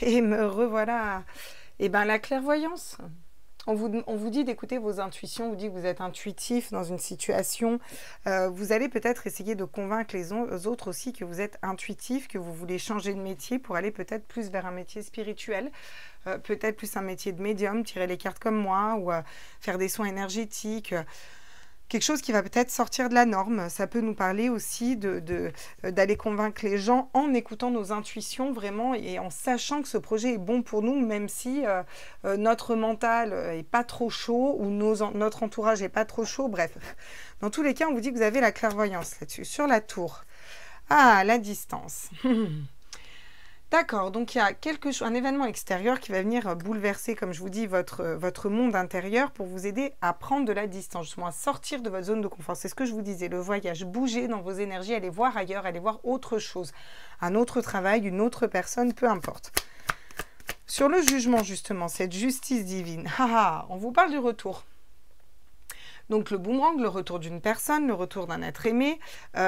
Et me revoilà. Eh bien, la clairvoyance. On vous dit d'écouter vos intuitions, on vous dit que vous êtes intuitif dans une situation. Vous allez peut-être essayer de convaincre les autres aussi que vous êtes intuitif, que vous voulez changer de métier pour aller peut-être plus vers un métier spirituel, peut-être plus un métier de médium, tirer les cartes comme moi, ou faire des soins énergétiques. Quelque chose qui va peut-être sortir de la norme. Ça peut nous parler aussi d'aller convaincre les gens en écoutant nos intuitions vraiment et en sachant que ce projet est bon pour nous, même si notre mental est pas trop chaud ou notre entourage est pas trop chaud. Bref, dans tous les cas, on vous dit que vous avez la clairvoyance là-dessus. Sur la tour. Ah, la distance. D'accord, donc il y a un événement extérieur qui va venir bouleverser, comme je vous dis, votre monde intérieur pour vous aider à prendre de la distance, justement à sortir de votre zone de confort. C'est ce que je vous disais, le voyage, bouger dans vos énergies, aller voir ailleurs, aller voir autre chose, un autre travail, une autre personne, peu importe. Sur le jugement, justement, cette justice divine, on vous parle du retour. Donc le boomerang, le retour d'une personne, le retour d'un être aimé,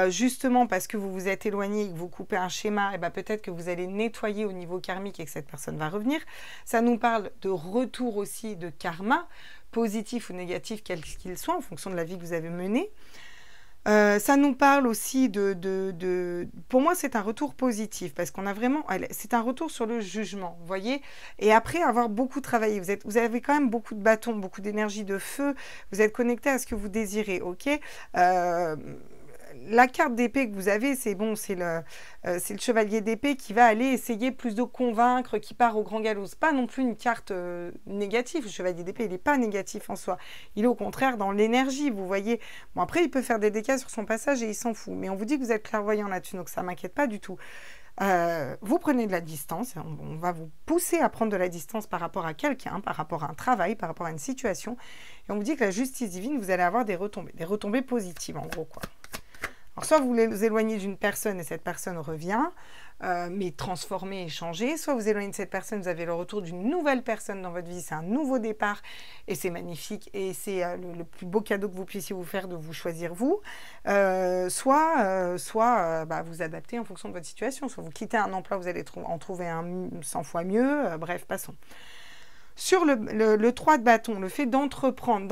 justement parce que vous vous êtes éloigné et que vous coupez un schéma, et ben peut-être que vous allez nettoyer au niveau karmique et que cette personne va revenir. Ça nous parle de retour aussi de karma, positif ou négatif, quel qu'il soit, en fonction de la vie que vous avez menée. Ça nous parle aussi pour moi, c'est un retour positif parce qu'on a vraiment, c'est un retour sur le jugement, vous voyez. Et après avoir beaucoup travaillé, vous avez quand même beaucoup de bâtons, beaucoup d'énergie, de feu. Vous êtes connecté à ce que vous désirez, ok. La carte d'épée que vous avez, c'est bon, c'est le chevalier d'épée qui va aller essayer plus de convaincre, qui part au grand galop. C'est pas non plus une carte négative. Le chevalier d'épée, il n'est pas négatif en soi. Il est au contraire dans l'énergie, vous voyez. Bon, après, il peut faire des dégâts sur son passage et il s'en fout. Mais on vous dit que vous êtes clairvoyant là-dessus, donc ça ne m'inquiète pas du tout. Vous prenez de la distance, on va vous pousser à prendre de la distance par rapport à quelqu'un, par rapport à un travail, par rapport à une situation. Et on vous dit que la justice divine, vous allez avoir des retombées positives, en gros, quoi. Alors, soit vous voulez vous éloigner d'une personne et cette personne revient, mais transformée et changée. Soit vous éloignez de cette personne, vous avez le retour d'une nouvelle personne dans votre vie. C'est un nouveau départ et c'est magnifique. Et c'est le plus beau cadeau que vous puissiez vous faire de vous choisir vous. Soit vous adaptez en fonction de votre situation. Soit vous quittez un emploi, vous allez en trouver un 100 fois mieux. Bref, passons. Sur le 3 de bâton, le fait d'entreprendre,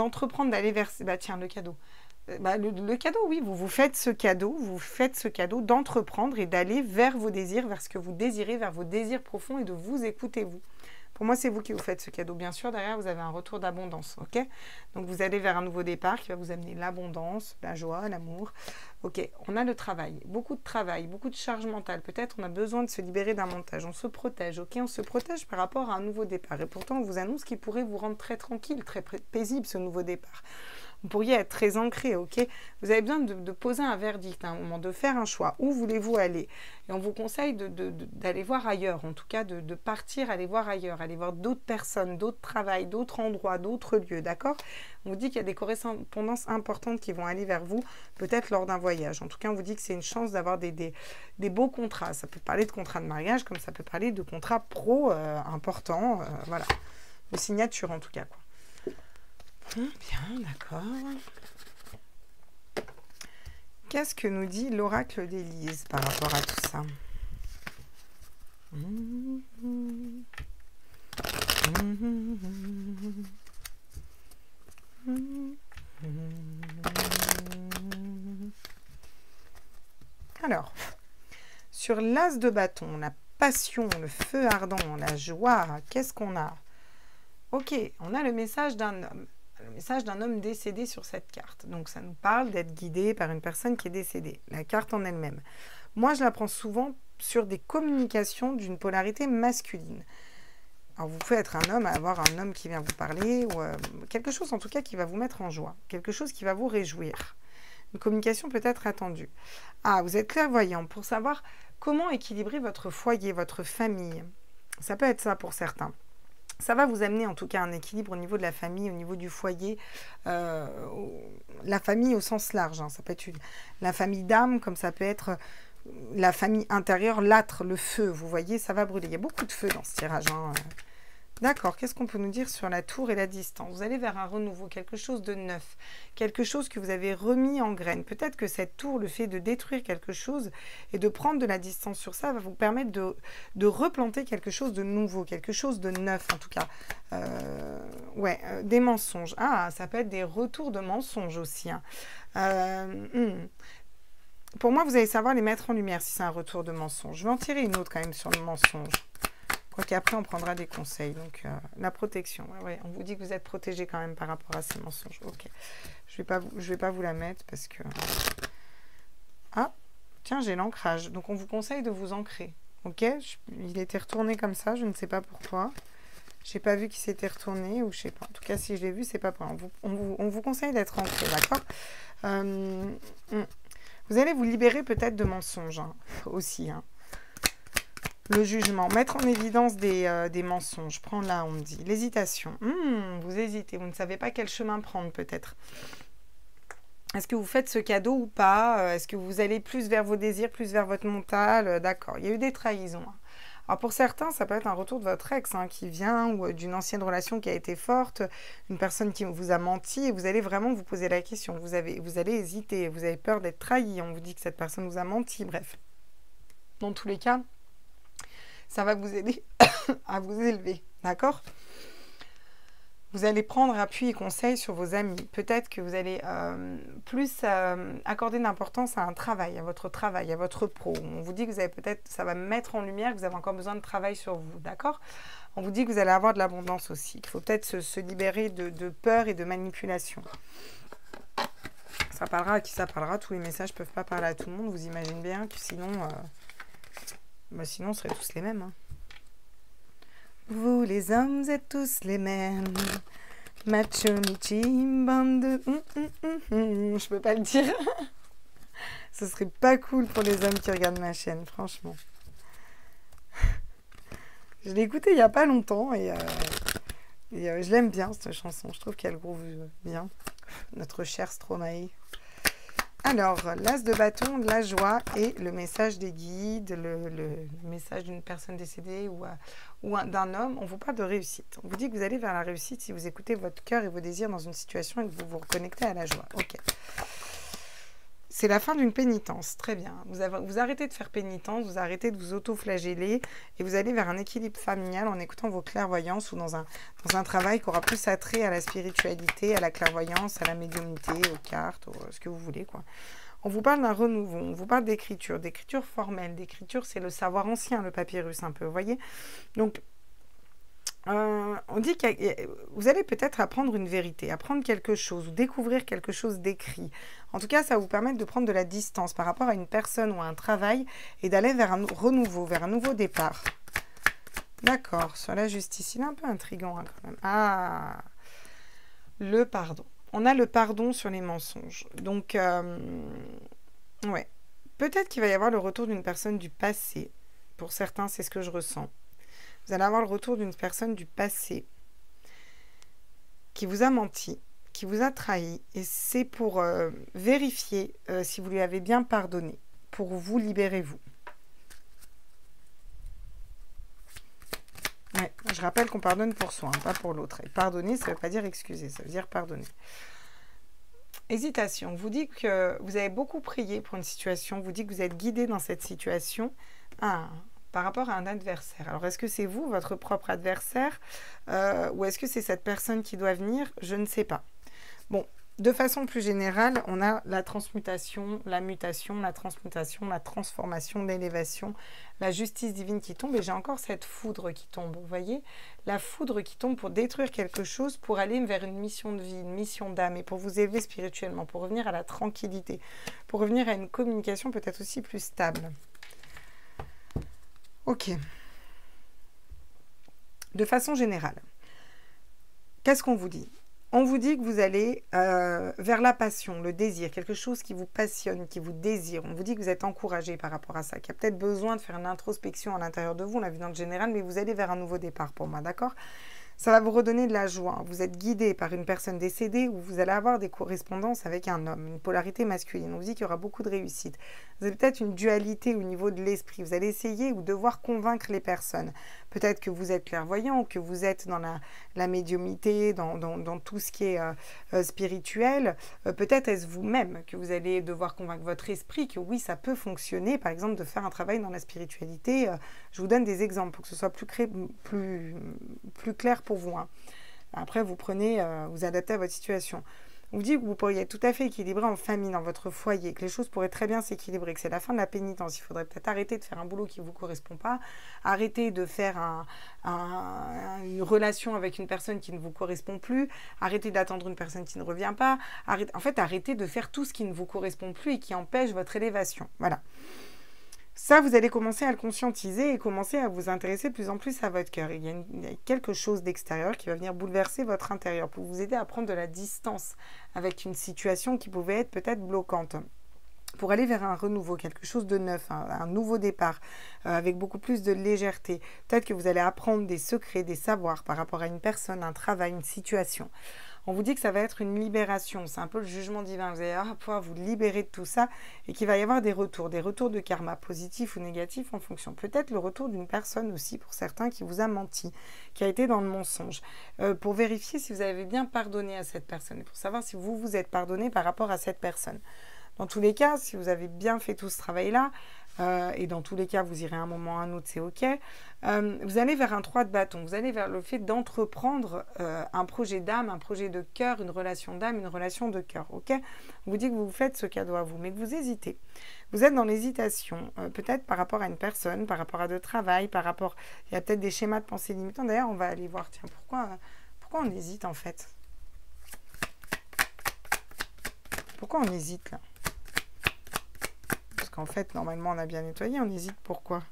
d'aller vers... tiens, le cadeau. Le cadeau, oui, vous faites ce cadeau d'entreprendre et d'aller vers vos désirs, vers ce que vous désirez, vers vos désirs profonds et de vous écouter vous. Pour moi, c'est vous qui vous faites ce cadeau. Bien sûr, derrière, vous avez un retour d'abondance, ok? Donc, vous allez vers un nouveau départ qui va vous amener l'abondance, la joie, l'amour. Ok, on a le travail, beaucoup de charge mentale. Peut-être on a besoin de se libérer d'un montage. On se protège, ok? On se protège par rapport à un nouveau départ. Et pourtant, on vous annonce qu'il pourrait vous rendre très tranquille, très paisible, ce nouveau départ. Vous pourriez être très ancré, ok? Vous avez besoin de poser un verdict à un moment, de faire un choix. Où voulez-vous aller? Et on vous conseille d'aller voir ailleurs, en tout cas de partir, aller voir ailleurs, aller voir d'autres personnes, d'autres travails, d'autres endroits, d'autres lieux, d'accord? On vous dit qu'il y a des correspondances importantes qui vont aller vers vous, peut-être lors d'un voyage. En tout cas, on vous dit que c'est une chance d'avoir des beaux contrats. Ça peut parler de contrats de mariage, comme ça peut parler de contrats pro importants, voilà. De signature, en tout cas, quoi. Bien, d'accord. Qu'est-ce que nous dit l'oracle d'Élise par rapport à tout ça? Alors, sur l'as de bâton, la passion, le feu ardent, la joie, qu'est-ce qu'on a? Ok, on a le message d'un homme. Le message d'un homme décédé sur cette carte. Donc, ça nous parle d'être guidé par une personne qui est décédée. La carte en elle-même. Moi, je la prends souvent sur des communications d'une polarité masculine. Alors, vous pouvez être un homme, avoir un homme qui vient vous parler, ou quelque chose en tout cas qui va vous mettre en joie. Quelque chose qui va vous réjouir. Une communication peut-être attendue. Ah, vous êtes clairvoyant pour savoir comment équilibrer votre foyer, votre famille. Ça peut être ça pour certains. Ça va vous amener en tout cas un équilibre au niveau de la famille, au niveau du foyer, la famille au sens large. Hein. Ça peut être la famille d'âme, comme ça peut être la famille intérieure, l'âtre, le feu. Vous voyez, ça va brûler. Il y a beaucoup de feu dans ce tirage. Hein. D'accord, qu'est-ce qu'on peut nous dire sur la tour et la distance? Vous allez vers un renouveau, quelque chose de neuf, quelque chose que vous avez remis en graine. Peut-être que cette tour, le fait de détruire quelque chose et de prendre de la distance sur ça, va vous permettre de replanter quelque chose de nouveau, quelque chose de neuf en tout cas. Des mensonges. Ah, ça peut être des retours de mensonges aussi. Hein. Pour moi, vous allez savoir les mettre en lumière si c'est un retour de mensonge. Je vais en tirer une autre quand même sur le mensonge. Quoique après, on prendra des conseils. Donc, la protection. Ouais, on vous dit que vous êtes protégé quand même par rapport à ces mensonges. Ok. Je vais pas vous la mettre parce que... Ah, tiens, j'ai l'ancrage. Donc, on vous conseille de vous ancrer. Ok. Il était retourné comme ça. Je ne sais pas pourquoi. Je n'ai pas vu qu'il s'était retourné ou je sais pas. En tout cas, si je l'ai vu, c'est pas pour rien. On vous conseille d'être ancré, d'accord. Vous allez vous libérer peut-être de mensonges hein, aussi. Hein. Le jugement, mettre en évidence des mensonges. Prends là, on me dit. L'hésitation. Vous hésitez, vous ne savez pas quel chemin prendre peut-être. Est-ce que vous faites ce cadeau ou pas? Est-ce que vous allez plus vers vos désirs, plus vers votre mental? D'accord, il y a eu des trahisons. Hein. Alors pour certains, ça peut être un retour de votre ex hein, qui vient ou d'une ancienne relation qui a été forte, une personne qui vous a menti et vous allez vraiment vous poser la question. Vous allez hésiter, vous avez peur d'être trahi. On vous dit que cette personne vous a menti, bref. Dans tous les cas, ça va vous aider à vous élever, d'accord? Vous allez prendre appui et conseil sur vos amis. Peut-être que vous allez plus accorder d'importance à un travail, à votre pro. On vous dit que vous avez peut-être, ça va mettre en lumière que vous avez encore besoin de travail sur vous, d'accord? On vous dit que vous allez avoir de l'abondance aussi, qu'il faut peut-être se libérer de peur et de manipulation. Ça parlera à qui ça parlera. Tous les messages ne peuvent pas parler à tout le monde. Vous imaginez bien que sinon... sinon, on serait tous les mêmes. Hein. Vous, les hommes, êtes tous les mêmes. Macho, michi, bande de... Je peux pas le dire. Ce serait pas cool pour les hommes qui regardent ma chaîne, franchement. Je l'ai écoutée il y a pas longtemps et je l'aime bien, cette chanson. Je trouve qu'elle groove bien. Notre cher Stromae. Alors, l'as de bâton, la joie et le message des guides, le message d'une personne décédée ou d'un homme. On vous parle de réussite. On vous dit que vous allez vers la réussite si vous écoutez votre cœur et vos désirs dans une situation et que vous vous reconnectez à la joie. Ok. C'est la fin d'une pénitence. Très bien. Vous arrêtez de faire pénitence, vous arrêtez de vous auto-flageller et vous allez vers un équilibre familial en écoutant vos clairvoyances ou dans un travail qui aura plus attrait à la spiritualité, à la clairvoyance, à la médiumnité, aux cartes, ce que vous voulez, quoi. On vous parle d'un renouveau, on vous parle d'écriture formelle. D'écriture, c'est le savoir ancien, le papyrus un peu, vous voyez. Donc, on dit que vous allez peut-être apprendre une vérité, apprendre quelque chose ou découvrir quelque chose d'écrit. En tout cas, ça va vous permettre de prendre de la distance par rapport à une personne ou à un travail et d'aller vers un renouveau, vers un nouveau départ. D'accord, sur la justice, il est un peu intriguant hein, quand même. Ah, le pardon. On a le pardon sur les mensonges. Donc, ouais. Peut-être qu'il va y avoir le retour d'une personne du passé. Pour certains, c'est ce que je ressens. Vous allez avoir le retour d'une personne du passé qui vous a menti, qui vous a trahi. Et c'est pour vérifier si vous lui avez bien pardonné, pour vous libérer vous. Ouais, je rappelle qu'on pardonne pour soi, hein, pas pour l'autre. Et pardonner, ça ne veut pas dire excuser, ça veut dire pardonner. Hésitation. Vous dit que vous avez beaucoup prié pour une situation. Vous dit que vous êtes guidé dans cette situation. Par rapport à un adversaire. Alors, est-ce que c'est vous, votre propre adversaire, ou est-ce que c'est cette personne qui doit venir? Je ne sais pas. Bon, de façon plus générale, on a la transmutation, la mutation, la transmutation, la transformation, l'élévation, la justice divine qui tombe. Et j'ai encore cette foudre qui tombe, vous voyez? La foudre qui tombe pour détruire quelque chose, pour aller vers une mission de vie, une mission d'âme, et pour vous élever spirituellement, pour revenir à la tranquillité, pour revenir à une communication peut-être aussi plus stable. Ok. De façon générale, qu'est-ce qu'on vous dit? On vous dit que vous allez vers la passion, le désir, quelque chose qui vous passionne, qui vous désire. On vous dit que vous êtes encouragé par rapport à ça, qu'il y a peut-être besoin de faire une introspection à l'intérieur de vous, on l'a vu dans le général, mais vous allez vers un nouveau départ pour moi, d'accord? Ça va vous redonner de la joie. Vous êtes guidé par une personne décédée ou vous allez avoir des correspondances avec un homme, une polarité masculine. On vous dit qu'il y aura beaucoup de réussite. Vous avez peut-être une dualité au niveau de l'esprit. Vous allez essayer ou devoir convaincre les personnes. Peut-être que vous êtes clairvoyant, que vous êtes dans la médiumnité, dans tout ce qui est spirituel. Peut-être est-ce vous-même que vous allez devoir convaincre votre esprit que oui, ça peut fonctionner. Par exemple, de faire un travail dans la spiritualité. Je vous donne des exemples pour que ce soit plus clair pour vous. Hein. Après, vous prenez, vous adaptez à votre situation. On vous dit que vous pourriez être tout à fait équilibré en famille, dans votre foyer, que les choses pourraient très bien s'équilibrer, que c'est la fin de la pénitence. Il faudrait peut-être arrêter de faire un boulot qui ne vous correspond pas, arrêter de faire une relation avec une personne qui ne vous correspond plus, arrêter d'attendre une personne qui ne revient pas, arrêter de faire tout ce qui ne vous correspond plus et qui empêche votre élévation. Voilà. Ça, vous allez commencer à le conscientiser et commencer à vous intéresser de plus en plus à votre cœur. Il y a quelque chose d'extérieur qui va venir bouleverser votre intérieur pour vous aider à prendre de la distance avec une situation qui pouvait être peut-être bloquante. Pour aller vers un renouveau, quelque chose de neuf, un nouveau départ, avec beaucoup plus de légèreté. Peut-être que vous allez apprendre des secrets, des savoirs par rapport à une personne, un travail, une situation. On vous dit que ça va être une libération, c'est un peu le jugement divin. Vous allez pouvoir vous libérer de tout ça et qu'il va y avoir des retours de karma positifs ou négatifs en fonction. Peut-être le retour d'une personne aussi pour certains qui vous a menti, qui a été dans le mensonge, pour vérifier si vous avez bien pardonné à cette personne et pour savoir si vous vous êtes pardonné par rapport à cette personne. Dans tous les cas, si vous avez bien fait tout ce travail-là, et dans tous les cas, vous irez à un moment ou à un autre, c'est OK, vous allez vers un 3 de bâton, vous allez vers le fait d'entreprendre un projet d'âme, un projet de cœur, une relation d'âme, une relation de cœur, OK? On vous dit que vous faites ce cadeau à vous, mais que vous hésitez. Vous êtes dans l'hésitation, peut-être par rapport à une personne, par rapport à de travail, par rapport... Il y a peut-être des schémas de pensée limitants. D'ailleurs, on va aller voir, tiens, pourquoi on hésite en fait? Pourquoi on hésite là? En fait, normalement, on a bien nettoyé. On hésite. Pourquoi?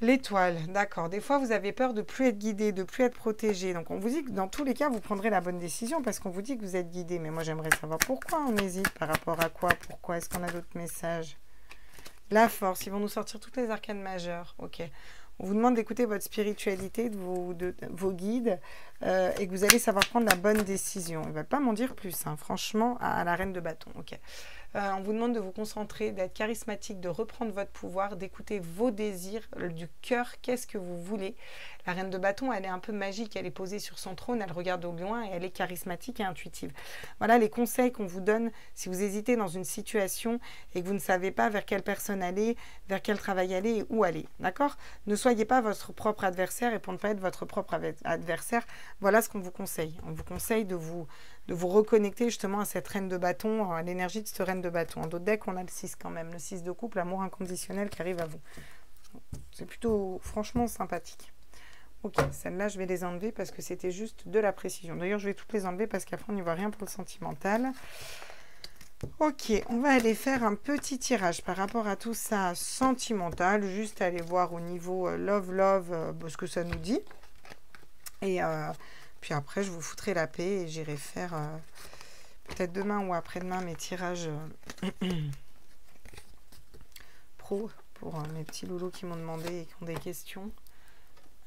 L'étoile, d'accord. Des fois, vous avez peur de plus être guidé, de plus être protégé. Donc, on vous dit que dans tous les cas, vous prendrez la bonne décision parce qu'on vous dit que vous êtes guidé. Mais moi, j'aimerais savoir pourquoi on hésite, par rapport à quoi? Pourquoi? Est-ce qu'on a d'autres messages? La force. Ils vont nous sortir toutes les arcanes majeures. OK. On vous demande d'écouter votre spiritualité, de vos guides, et que vous allez savoir prendre la bonne décision. Ils ne veulent pas m'en dire plus, hein, franchement, à la reine de bâton. OK. On vous demande de vous concentrer, d'être charismatique, de reprendre votre pouvoir, d'écouter vos désirs du cœur. Qu'est-ce que vous voulez? La reine de bâton, elle est un peu magique, elle est posée sur son trône, elle regarde au loin et elle est charismatique et intuitive. Voilà les conseils qu'on vous donne si vous hésitez dans une situation et que vous ne savez pas vers quelle personne aller, vers quel travail aller et où aller. D'accord? Ne soyez pas votre propre adversaire et pour ne pas être votre propre adversaire, voilà ce qu'on vous conseille. On vous conseille de vous reconnecter justement à cette reine de bâton, à l'énergie de cette reine de bâton. En d'autres decks, on a le 6 quand même, le 6 de couple, l'amour inconditionnel qui arrive à vous. C'est plutôt franchement sympathique. Ok, celles-là, je vais les enlever parce que c'était juste de la précision. D'ailleurs, je vais toutes les enlever parce qu'après, on n'y voit rien pour le sentimental. Ok, on va aller faire un petit tirage par rapport à tout ça sentimental. Juste aller voir au niveau love, ce que ça nous dit. Et puis après, je vous foutrai la paix et j'irai faire peut-être demain ou après-demain mes tirages pro pour mes petits loulous qui m'ont demandé et qui ont des questions.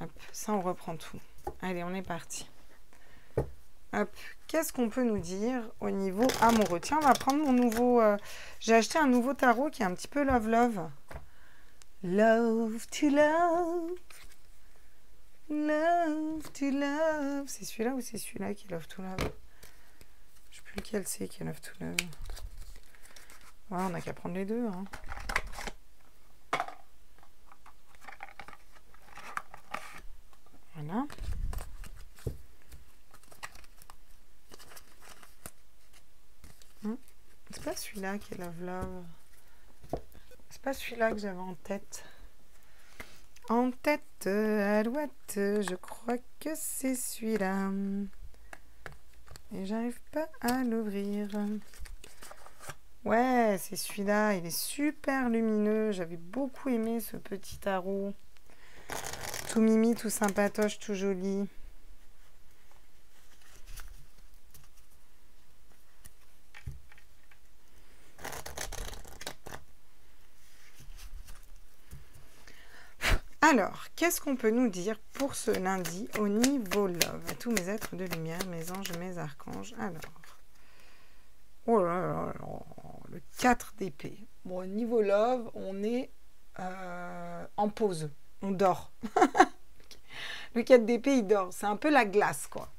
Hop, ça, on reprend tout. Allez, on est parti. Hop, qu'est-ce qu'on peut nous dire au niveau amoureux? Tiens, on va prendre mon nouveau... j'ai acheté un nouveau tarot qui est un petit peu love. Love to love. Love to love. C'est celui-là ou c'est celui-là qui est love to love? Je ne sais plus lequel c'est qui est love to love. Ouais, on n'a qu'à prendre les deux. Hein. Voilà. C'est pas celui-là qui est love. C'est pas celui-là que j'avais en tête. En tête, à droite, je crois que c'est celui-là. Et j'arrive pas à l'ouvrir. Ouais, c'est celui-là. Il est super lumineux. J'avais beaucoup aimé ce petit tarot. Tout mimi, tout sympatoche, tout joli. Alors, qu'est-ce qu'on peut nous dire pour ce lundi au niveau love? À tous mes êtres de lumière, mes anges, mes archanges. Alors, oh là là là, le 4 d'épée. Bon, niveau love, on est en pause. On dort. Le 4 d'épée, il dort. C'est un peu la glace, quoi.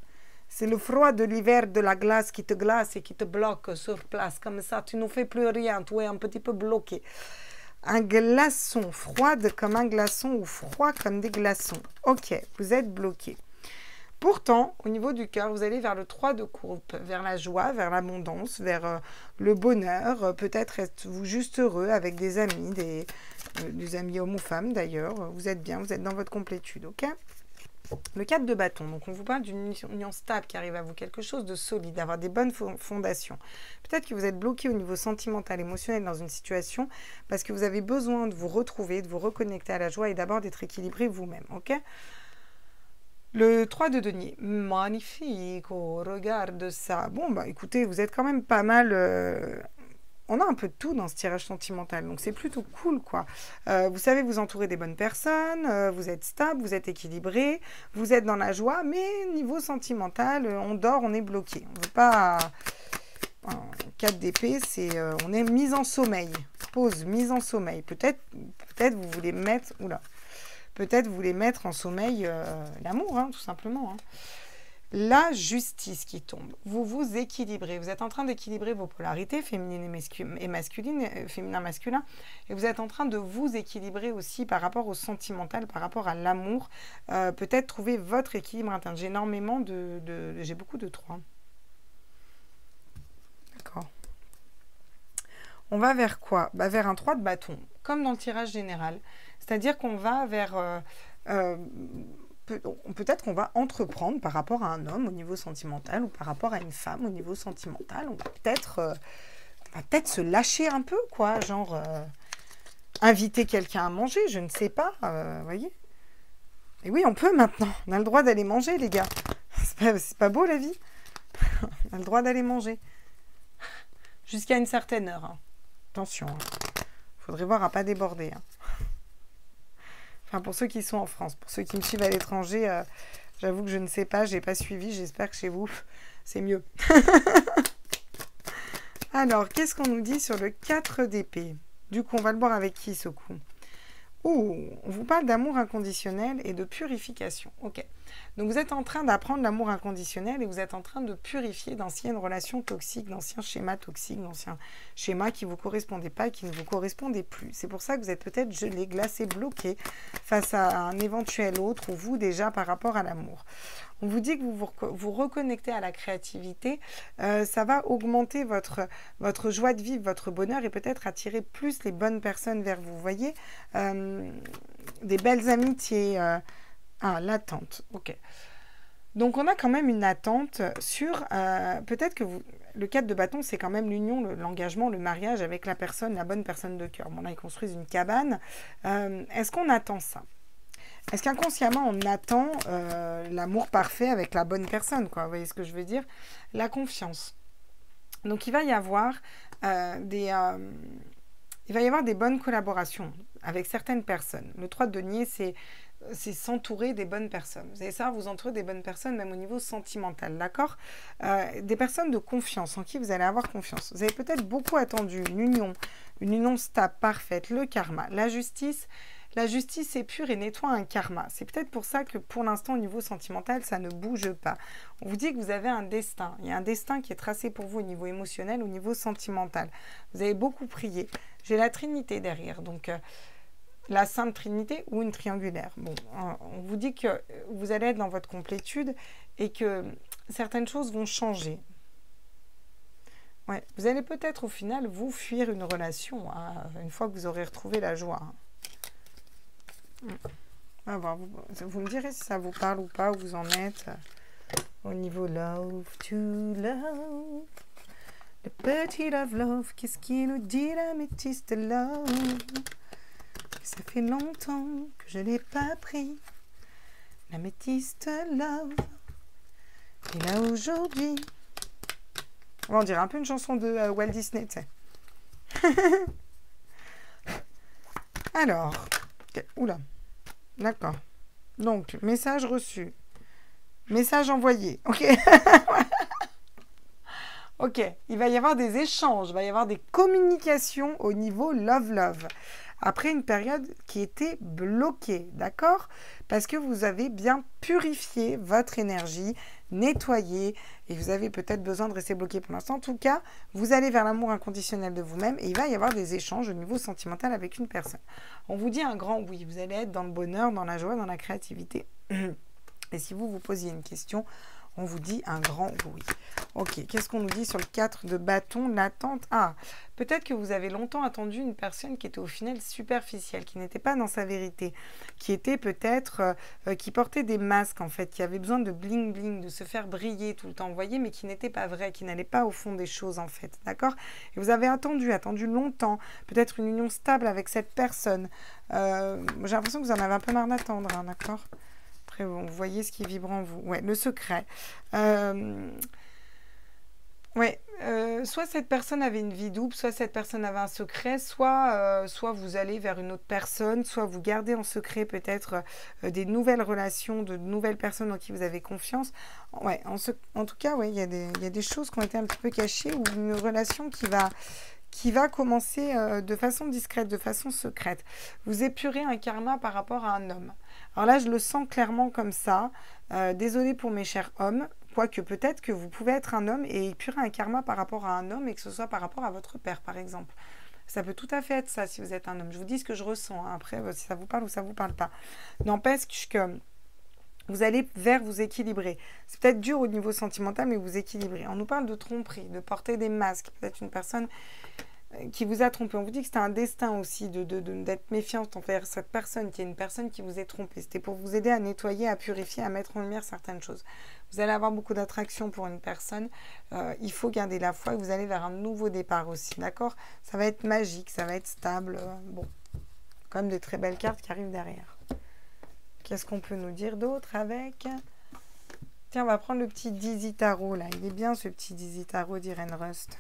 C'est le froid de l'hiver, de la glace qui te glace et qui te bloque sur place. Comme ça, tu ne fais plus rien. Tu es un petit peu bloqué. Un glaçon, froide comme un glaçon ou froid comme des glaçons. Ok, vous êtes bloqué. Pourtant, au niveau du cœur, vous allez vers le 3 de coupe, vers la joie, vers l'abondance, vers le bonheur. Peut-être êtes-vous juste heureux avec des amis, des amis hommes ou femmes d'ailleurs. Vous êtes bien, vous êtes dans votre complétude, ok? Le 4 de bâton, donc on vous parle d'une union stable qui arrive à vous, quelque chose de solide, d'avoir des bonnes fondations. Peut-être que vous êtes bloqué au niveau sentimental, émotionnel dans une situation parce que vous avez besoin de vous retrouver, de vous reconnecter à la joie et d'abord d'être équilibré vous-même, ok? Le 3 de denier, magnifique, oh, regarde ça. Bon, bah écoutez, vous êtes quand même pas mal... On a un peu de tout dans ce tirage sentimental, donc c'est plutôt cool, quoi. Vous savez vous entourer des bonnes personnes, vous êtes stable, vous êtes équilibré, vous êtes dans la joie, mais niveau sentimental, on dort, on est bloqué. On ne veut pas... 4 d'épée, c'est on est mis en sommeil. Pause, mise en sommeil. Peut-être vous voulez mettre... Oula. Peut-être vous voulez mettre en sommeil l'amour, hein, tout simplement. Hein. La justice qui tombe. Vous vous équilibrez. Vous êtes en train d'équilibrer vos polarités, féminine et masculine, féminin-masculin. Et vous êtes en train de vous équilibrer aussi par rapport au sentimental, par rapport à l'amour. Peut-être trouver votre équilibre interne. J'ai énormément j'ai beaucoup de 3. D'accord. On va vers quoi? Bah, vers un 3 de bâton, comme dans le tirage général. C'est-à-dire qu'on va vers... peut-être qu'on va entreprendre par rapport à un homme au niveau sentimental ou par rapport à une femme au niveau sentimental. On va peut-être se lâcher un peu, quoi. Genre, inviter quelqu'un à manger, je ne sais pas. Vous voyez? Et oui, on peut maintenant. On a le droit d'aller manger, les gars. C'est pas beau, la vie? On a le droit d'aller manger. Jusqu'à une certaine heure. Hein. Attention. Il faudrait voir à pas déborder. Hein. Enfin, pour ceux qui sont en France, pour ceux qui me suivent à l'étranger, j'avoue que je ne sais pas, je n'ai pas suivi. J'espère que chez vous, c'est mieux. Alors, qu'est-ce qu'on nous dit sur le 4 d'épée? Du coup, on va le boire avec qui, ce coup? Ouh, on vous parle d'amour inconditionnel et de purification. Ok. Donc, vous êtes en train d'apprendre l'amour inconditionnel et vous êtes en train de purifier d'anciennes relations toxiques, d'anciens schémas toxiques, d'anciens schémas qui ne vous correspondaient pas et qui ne vous correspondaient plus. C'est pour ça que vous êtes peut-être gelé, glacé, bloqué face à un éventuel autre ou vous déjà par rapport à l'amour. On vous dit que vous reconnectez à la créativité, ça va augmenter votre joie de vivre, votre bonheur et peut-être attirer plus les bonnes personnes vers vous. Vous voyez, des belles amitiés. L'attente, ok. Donc on a quand même une attente sur, peut-être que le 4 de bâton, c'est quand même l'union, l'engagement, le mariage avec la personne, la bonne personne de cœur. Bon là, ils construisent une cabane. Est-ce qu'on attend ça? Est-ce qu'inconsciemment, on attend l'amour parfait avec la bonne personne, quoi? Vous voyez ce que je veux dire? La confiance. Donc, il va y avoir des bonnes collaborations avec certaines personnes. Le 3 de denier, c'est s'entourer des bonnes personnes. Vous allez savoir vous entourer des bonnes personnes, même au niveau sentimental, d'accord? Des personnes de confiance, en qui vous allez avoir confiance. Vous avez peut-être beaucoup attendu une union stable, parfaite, le karma, la justice. La justice est pure et nettoie un karma. C'est peut-être pour ça que pour l'instant, au niveau sentimental, ça ne bouge pas. On vous dit que vous avez un destin. Il y a un destin qui est tracé pour vous au niveau émotionnel, au niveau sentimental. Vous avez beaucoup prié. J'ai la Trinité derrière, donc la Sainte Trinité ou une triangulaire. Bon, on vous dit que vous allez être dans votre complétude et que certaines choses vont changer. Ouais, vous allez peut-être au final vous fuir une relation hein, une fois que vous aurez retrouvé la joie. Hein. Ah bon, vous me direz si ça vous parle ou pas, où vous en êtes au niveau love to love. Le petit love, qu'est-ce qui nous dit l'améthyste love? Ça fait longtemps que je l'ai pas pris. L'améthyste love. Et là aujourd'hui. On dirait un peu une chanson de Walt Disney, tu sais. Alors. Oula, d'accord. Donc, message reçu. Message envoyé. Ok. Ok, il va y avoir des échanges, il va y avoir des communications au niveau love-love. Après une période qui était bloquée, d'accord? Parce que vous avez bien purifié votre énergie, nettoyé, et vous avez peut-être besoin de rester bloqué pour l'instant. En tout cas, vous allez vers l'amour inconditionnel de vous-même et il va y avoir des échanges au niveau sentimental avec une personne. On vous dit un grand oui, vous allez être dans le bonheur, dans la joie, dans la créativité. Et si vous vous posiez une question, on vous dit un grand oui. Ok, qu'est-ce qu'on nous dit sur le 4 de bâton, l'attente? Ah, peut-être que vous avez longtemps attendu une personne qui était au final superficielle, qui n'était pas dans sa vérité, qui était peut-être, qui portait des masques en fait, qui avait besoin de bling bling, de se faire briller tout le temps, vous voyez, mais qui n'était pas vrai, qui n'allait pas au fond des choses en fait, d'accord? Et vous avez attendu longtemps, peut-être une union stable avec cette personne. J'ai l'impression que vous en avez un peu marre d'attendre, hein, d'accord? Après, bon, vous voyez ce qui vibre en vous. Ouais, le secret. Ouais, soit cette personne avait une vie double, soit cette personne avait un secret, soit vous allez vers une autre personne, soit vous gardez en secret peut-être des nouvelles relations, de nouvelles personnes en qui vous avez confiance. Ouais, en tout cas, ouais, il y a des choses qui ont été un petit peu cachées ou une relation qui va commencer de façon discrète, de façon secrète. Vous épurez un karma par rapport à un homme. Alors là, je le sens clairement comme ça. Désolée pour mes chers hommes, quoique peut-être que vous pouvez être un homme et épurer un karma par rapport à un homme et que ce soit par rapport à votre père, par exemple. Ça peut tout à fait être ça si vous êtes un homme. Je vous dis ce que je ressens. Hein. Après, si ça vous parle ou ça ne vous parle pas. N'empêche que vous allez vers vous équilibrer. C'est peut-être dur au niveau sentimental, mais vous équilibrez. On nous parle de tromperie, de porter des masques. Peut-être une personne qui vous a trompé. On vous dit que c'était un destin aussi d'être méfiante envers cette personne, qui est une personne qui vous est trompée. C'était pour vous aider à nettoyer, à purifier, à mettre en lumière certaines choses. Vous allez avoir beaucoup d'attraction pour une personne. Il faut garder la foi et vous allez vers un nouveau départ aussi, d'accord? Ça va être magique, ça va être stable. Bon, quand même des très belles cartes qui arrivent derrière. Qu'est-ce qu'on peut nous dire d'autre avec? Tiens, on va prendre le petit Dizzy Tarot, là. Il est bien, ce petit Dizzy Tarot d'Irène Rust.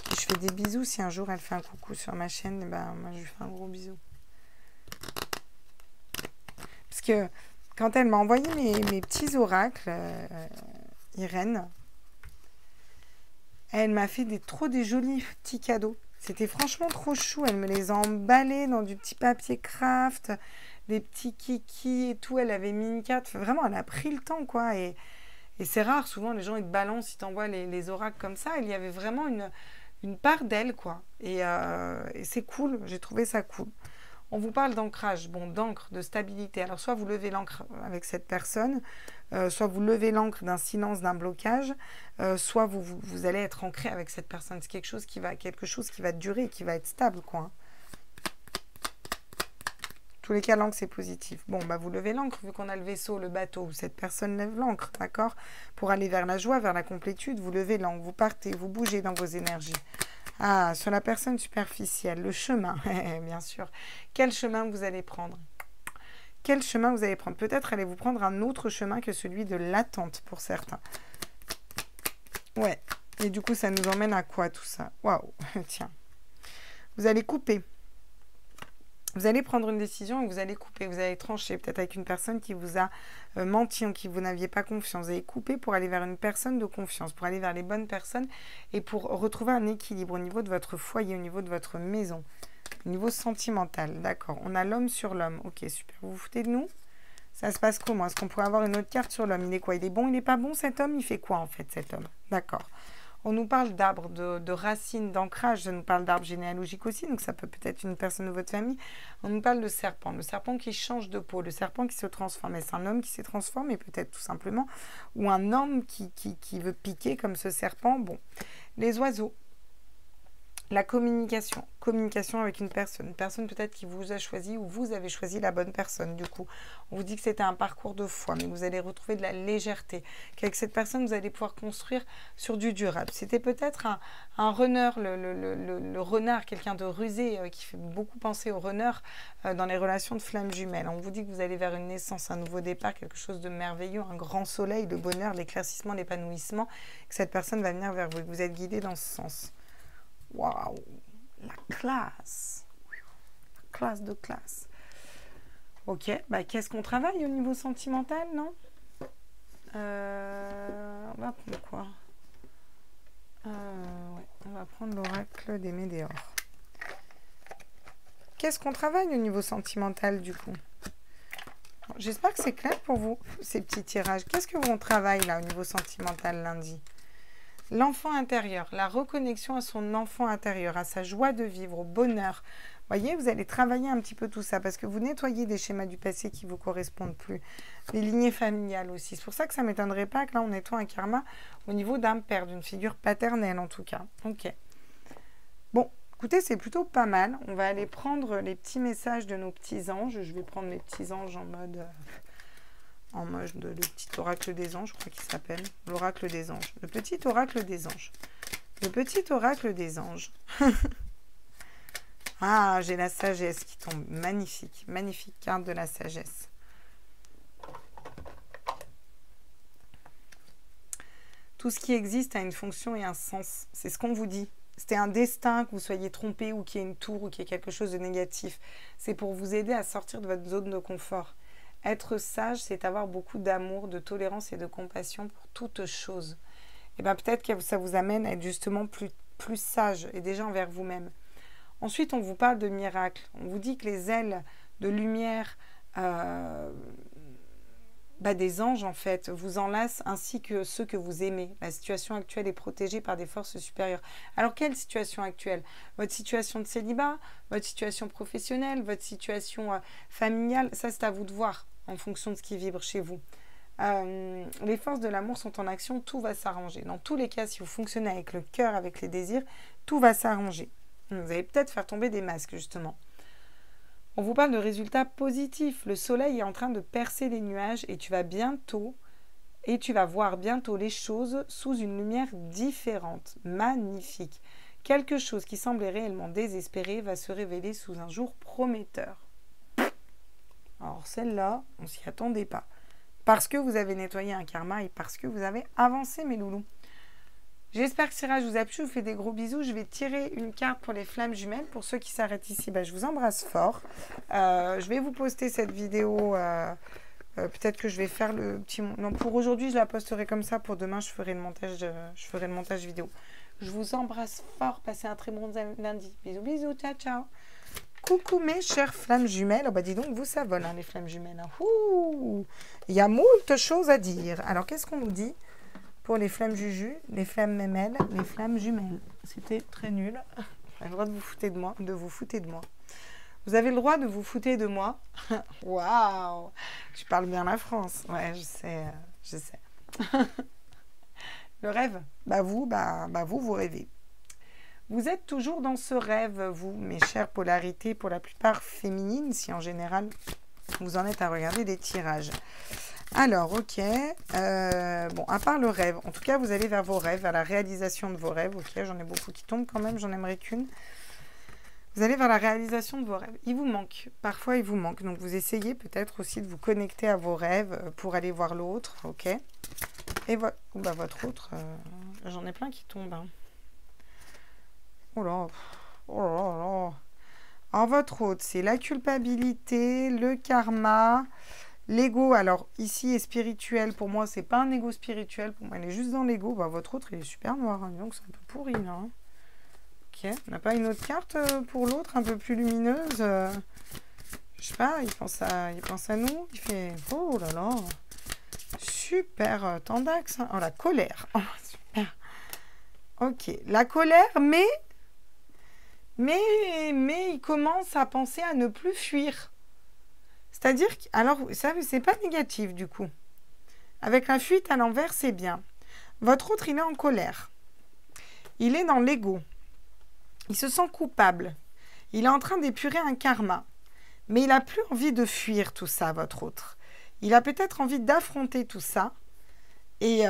Je fais des bisous. Si un jour elle fait un coucou sur ma chaîne, ben, moi je lui fais un gros bisou. Parce que quand elle m'a envoyé mes petits oracles, Irène, elle m'a fait des jolis petits cadeaux. C'était franchement trop chou. Elle me les a emballés dans du petit papier craft, des petits kikis et tout. Elle avait mis une carte. Vraiment, elle a pris le temps, quoi. Et c'est rare. Souvent, les gens, ils te balancent, ils t'envoient les oracles comme ça. Il y avait vraiment une part d'elle, quoi. Et c'est cool, j'ai trouvé ça cool. On vous parle d'ancrage, bon, d'encre, de stabilité. Alors, soit vous levez l'ancre avec cette personne, soit vous levez l'ancre d'un silence, d'un blocage, soit vous allez être ancré avec cette personne. C'est quelque chose qui va durer, qui va être stable, quoi. Hein. Tous les cas, l'encre, c'est positif. Bon, bah, vous levez l'encre, vu qu'on a le vaisseau, le bateau, où cette personne lève l'encre, d'accord? Pour aller vers la joie, vers la complétude, vous levez l'encre, vous partez, vous bougez dans vos énergies. Ah, sur la personne superficielle, le chemin, bien sûr. Quel chemin vous allez prendre? Quel chemin vous allez prendre? Peut-être allez-vous prendre un autre chemin que celui de l'attente pour certains. Ouais, et du coup, ça nous emmène à quoi tout ça? Waouh, tiens. Vous allez couper. Vous allez prendre une décision et vous allez couper, vous allez trancher, peut-être avec une personne qui vous a menti, en qui vous n'aviez pas confiance. Vous allez couper pour aller vers une personne de confiance, pour aller vers les bonnes personnes et pour retrouver un équilibre au niveau de votre foyer, au niveau de votre maison, au niveau sentimental. D'accord, on a l'homme sur l'homme. Ok, super. Vous vous foutez de nous? Ça se passe comment? Est-ce qu'on pourrait avoir une autre carte sur l'homme? Il est quoi? Il est bon, il n'est pas bon cet homme? Il fait quoi en fait cet homme? D'accord. On nous parle d'arbres, de racines, d'ancrage, ça nous parle d'arbres généalogiques aussi, donc ça peut être une personne de votre famille. On nous parle de serpent, le serpent qui change de peau, le serpent qui se transforme. Est-ce un homme qui s'est transformé peut-être tout simplement? Ou un homme qui veut piquer comme ce serpent? Bon, les oiseaux. La communication avec une personne peut-être qui vous a choisi ou vous avez choisi la bonne personne. Du coup, on vous dit que c'était un parcours de foi, mais vous allez retrouver de la légèreté, qu'avec cette personne, vous allez pouvoir construire sur du durable. C'était peut-être un runner, le renard, quelqu'un de rusé qui fait beaucoup penser au runner dans les relations de flammes jumelles. On vous dit que vous allez vers une naissance, un nouveau départ, quelque chose de merveilleux, un grand soleil, le bonheur, l'éclaircissement, l'épanouissement, que cette personne va venir vers vous, que vous êtes guidé dans ce sens. Waouh, la classe. La classe de classe. Ok, bah, qu'est-ce qu'on travaille au niveau sentimental, non? On va prendre quoi? Ouais, on va prendre l'oracle des Médéors. Qu'est-ce qu'on travaille au niveau sentimental du coup? J'espère que c'est clair pour vous, ces petits tirages. Qu'est-ce que on travaille là au niveau sentimental lundi? L'enfant intérieur, la reconnexion à son enfant intérieur, à sa joie de vivre, au bonheur. Voyez, vous allez travailler un petit peu tout ça parce que vous nettoyez des schémas du passé qui ne vous correspondent plus. Les lignées familiales aussi. C'est pour ça que ça ne m'étonnerait pas que là, on nettoie un karma au niveau d'un père, d'une figure paternelle en tout cas. Ok. Bon, écoutez, c'est plutôt pas mal. On va aller prendre les petits messages de nos petits anges. Je vais prendre mes petits anges en mode de le petit oracle des anges, je crois qu'il s'appelle. L'oracle des anges. Le petit oracle des anges. Le petit oracle des anges. Ah, j'ai la sagesse qui tombe. Magnifique. Magnifique carte de la sagesse. Tout ce qui existe a une fonction et un sens. C'est ce qu'on vous dit. C'était un destin que vous soyez trompé ou qu'il y ait une tour ou qu'il y ait quelque chose de négatif. C'est pour vous aider à sortir de votre zone de confort. Être sage, c'est avoir beaucoup d'amour, de tolérance et de compassion pour toute chose. Et bien peut-être que ça vous amène à être justement plus sage et déjà envers vous-même. Ensuite, on vous parle de miracles. On vous dit que les ailes de lumière des anges, en fait, vous enlacent ainsi que ceux que vous aimez. La situation actuelle est protégée par des forces supérieures. Alors, quelle situation actuelle? Votre situation de célibat, votre situation professionnelle, votre situation familiale, ça, c'est à vous de voir en fonction de ce qui vibre chez vous. Les forces de l'amour sont en action, tout va s'arranger. Dans tous les cas, si vous fonctionnez avec le cœur, avec les désirs, tout va s'arranger. Vous allez peut-être faire tomber des masques, justement. On vous parle de résultats positifs. Le soleil est en train de percer les nuages et tu vas voir bientôt les choses sous une lumière différente. Magnifique. Quelque chose qui semblait réellement désespéré va se révéler sous un jour prometteur. Alors celle-là, on s'y attendait pas. Parce que vous avez nettoyé un karma et parce que vous avez avancé, mes loulous. J'espère que ce tirage vous a plu, je vous fais des gros bisous. Je vais tirer une carte pour les flammes jumelles. Pour ceux qui s'arrêtent ici, je vous embrasse fort. Je vais vous poster cette vidéo. Peut-être que je vais faire le petit... Non, pour aujourd'hui, je la posterai comme ça. Pour demain, je ferai le montage vidéo. Je vous embrasse fort. Passez un très bon lundi. Bisous, bisous. Ciao, ciao. Coucou mes chères flammes jumelles. Oh, dis donc, vous ça vole, hein, les flammes jumelles. Hein. Ouh, il y a moult choses à dire. Alors, qu'est-ce qu'on nous dit pour les flammes juju, les flammes mémelles, les flammes jumelles? C'était très nul. Vous avez le droit de vous foutre de moi. Vous avez le droit de vous foutre de moi. Waouh! Je parle bien la France. Ouais, je sais. Le rêve, vous rêvez. Vous êtes toujours dans ce rêve, vous, mes chères polarités, pour la plupart féminines, si en général, vous en êtes à regarder des tirages. Alors, ok. Bon, à part le rêve, en tout cas, vous allez vers vos rêves, à la réalisation de vos rêves. Ok, j'en ai beaucoup qui tombent quand même, j'en aimerais qu'une. Vous allez vers la réalisation de vos rêves. Il vous manque, parfois il vous manque. Donc, vous essayez peut-être aussi de vous connecter à vos rêves pour aller voir l'autre, ok. Et votre autre, j'en ai plein qui tombent, hein. Oh là là. En votre autre, c'est la culpabilité, le karma, l'ego. Alors, ici est spirituel. Pour moi, c'est pas un ego spirituel. Pour moi, il est juste dans l'ego. Votre autre, il est super noir. Hein. Donc, c'est un peu pourri, là. Hein. Ok. On n'a pas une autre carte pour l'autre, un peu plus lumineuse. Je sais pas, il pense à nous. Il fait, oh là là. Super tendax. Hein. Oh, la colère. Oh, super. Ok. La colère, mais il commence à penser à ne plus fuir. C'est-à-dire que, alors, ça, c'est pas négatif du coup. Avec la fuite à l'envers, c'est bien. Votre autre, il est en colère. Il est dans l'ego. Il se sent coupable. Il est en train d'épurer un karma. Mais il n'a plus envie de fuir tout ça, votre autre. Il a peut-être envie d'affronter tout ça. Et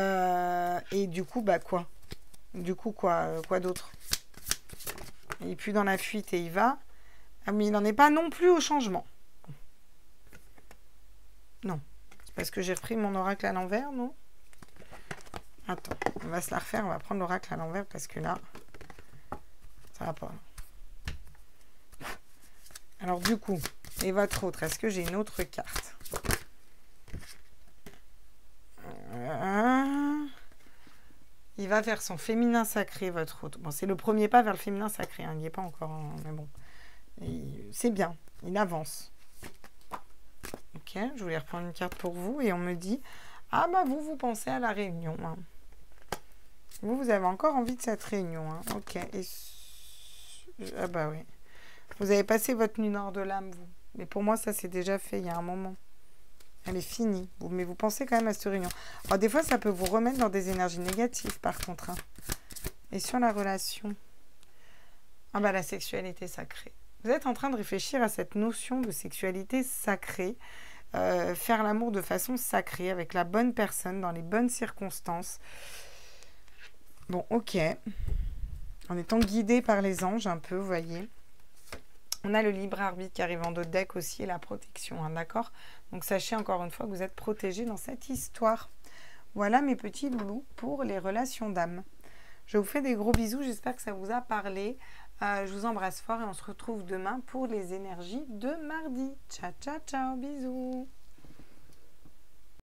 du coup, quoi? Du coup, quoi d'autre? Il n'est plus dans la fuite et il va. Ah, mais il n'en est pas non plus au changement. Non. C'est parce que j'ai repris mon oracle à l'envers, non? Attends, on va se la refaire. On va prendre l'oracle à l'envers parce que là, ça va pas. Alors du coup, et votre autre, est-ce que j'ai une autre carte? Il va vers son féminin sacré, votre hôte. Bon, c'est le premier pas vers le féminin sacré, hein, il n'y est pas encore, hein, mais bon. C'est bien, il avance. Ok, je voulais reprendre une carte pour vous et on me dit, ah bah vous pensez à la réunion. Hein. Vous avez encore envie de cette réunion. Hein. Ok, ah bah oui. Vous avez passé votre nuit nord de l'âme, vous. Mais pour moi, ça c'est déjà fait il y a un moment. Elle est finie. Mais vous pensez quand même à cette réunion. Alors des fois, ça peut vous remettre dans des énergies négatives par contre. Hein. Et sur la relation, ah bah la sexualité sacrée. Vous êtes en train de réfléchir à cette notion de sexualité sacrée. Faire l'amour de façon sacrée avec la bonne personne dans les bonnes circonstances. Bon, ok. En étant guidé par les anges un peu, vous voyez. On a le libre arbitre qui arrive en dos de deck aussi et la protection, hein, d'accord? Donc sachez encore une fois que vous êtes protégés dans cette histoire. Voilà mes petits loulous pour les relations d'âme. Je vous fais des gros bisous, j'espère que ça vous a parlé. Je vous embrasse fort et on se retrouve demain pour les énergies de mardi. Ciao, ciao, ciao, bisous.